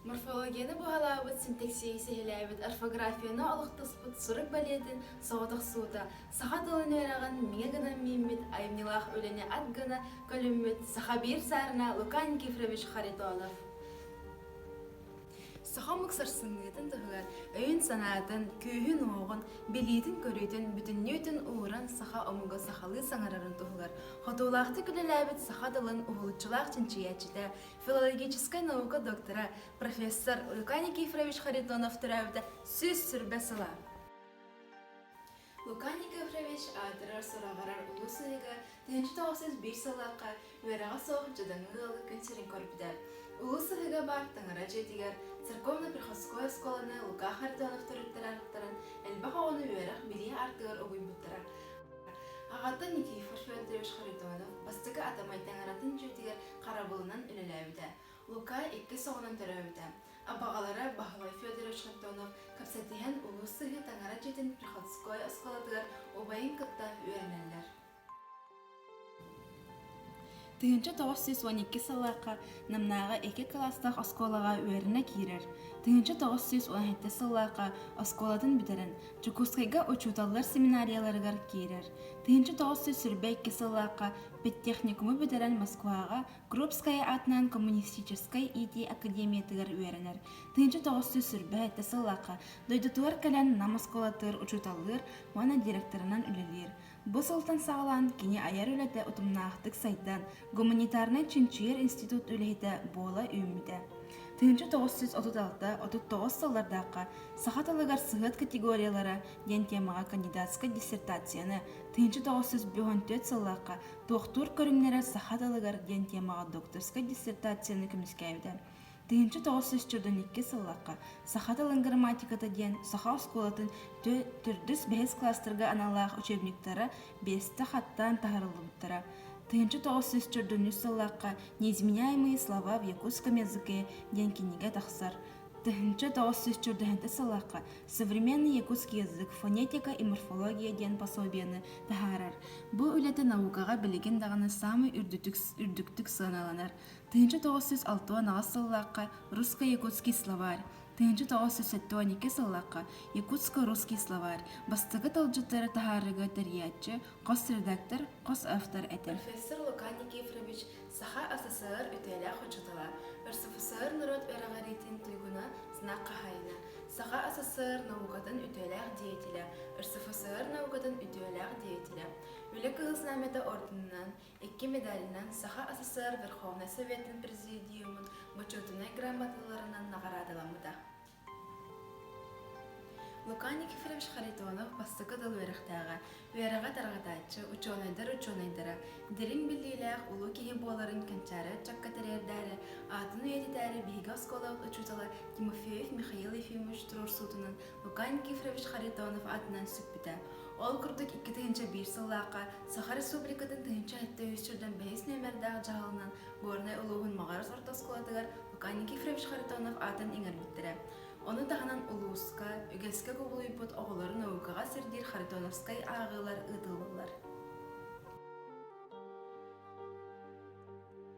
Морфологияны бұғалауыт, синтаксия сехиләбіт, орфографияны алықтыспыт, сұрық бәлетін, соғытық суыта, саға дылын өрағын, меңе гына мембет, айымнилақ өліне ат гына көлімбет, саға бір сарына Лука Никифорович Харитонов. Саха мыксарсыңытын тұғығар, өйін санатын, күйін оғын, белейтін көрейтін, бүтіннейтін уыран саха омуға сахалы саңарарын тұғығар. Хотулақты күліләбіт саха дылын ұғылытчылақ чынчиячіті, филологическая наука доктора, профессор Лука Никифорович Харитонов түрәуді сөз сүрбәсіла. Лука Никифорович адырар сұрағарар ұлы сүйігі, 1901 сылаққа өраға соғы жыдыңы ғылы күнсерін көріпді. Улы сүйігі бар таңыра жетігер, церковно-приходская школаны Лука Харитонов түріттірарықтарын, әлбаға оны өрақ біле артығыр ұғын бұттыра. Ағаты Никифор Федорович Харитонов бастығы атамай таңыратын жетігер қарабылынан үліләуді. Лука 2 соғынан түрәуді. Абағалары Бахалай Федорович Харитонов капсатиген улы сүйігі таңыра жетін приходская школадығыр обайын кытта өйренелер. 1912 сыллаққа намнаға 2 кластақ осколаға өріне кейрер. 1917 сыллаққа осколадың бітерін Чукускайға учуталар семинарияларығар кейрер. 1922 сыллаққа педтехникумы бітерін Москваға Крупская атынан коммунистическай ити академиятығар өрінер. 1925 сыллаққа дойдытуар кәлін нам осколатыр учуталыр мана директорынан үлелер. Бұл сылтан сағылан кені аяр үләті ұтымнақтық сайдан Гуманитарный Чинчуер институт үлейді бола үймеді. 1936-39 сыллардаққа сақатылығар сығыт категориялары ден темаға кандидатскай диссертацияны, 1954 сыллаққа тоқтур көрімнері сақатылығар ден темаға докторскай диссертацияны күміскәйді. 1942 сыллаққа сақатылын грамматиката ден сақа осколатын түрдіс бәйіз кластырға аналақ учебниктары бесті хаттан тағырылы бұттыра. 1904 сыллаққа неизменяемые слова в якутском языке ден кенеге тақсар. 1904 сыллаққа современный якутский язык, фонетика и морфология ден пособияны тағарар. Бұл үлеті наукаға білеген дағаны самый үрдіктік сыналанар. 1906 сыллаққа русско-якутский словарь. 1972 сыллаққа якутско-русский словарь. Бастығы талжыттары тағарыға тәриятчы, қос редактор, қос автор әтір. Профессор Лука Никифорович саха СССР үтәлі құчытыла. РСФСР народ өрағаретін тұйгуна знақ қағайына. Саха СССР наукатын үтәләқ деятелі, РСФСР наукатын үтәләқ деятелі. Үлік ғызнаметі ордынынан, 2 медалінен Саха СССР Верховный Советтің президиумын бачотыны грамоталарынан нағарадыламыда. Лука Никифорович Харитонов бастығы дыл өріқтаға, өйраға тарғатачы, учонайдары, дерін білдейләқ ұлы кейі боларын кәнчары чаккатерердәрі, атын өйдетәрі бейгі осколауыт ұчуталы Тимофеев Михаил Ефимович Турурсутының Лука Никифорович Харитонов атынан сүппіті. Ол күрдік 2-1 сыллаққа Саха Республикатын 2-3 бәйіз нөмердағы жағылынан Горнай ұлығын мағарыз ортосколадығар Лука Никифорович Харитонов атын еңір біттірі. Оны тағынан Улуска, үгеске көбілуй бұд оғыларын наукаға сердер Харитоновскай ағылар ұтылылар.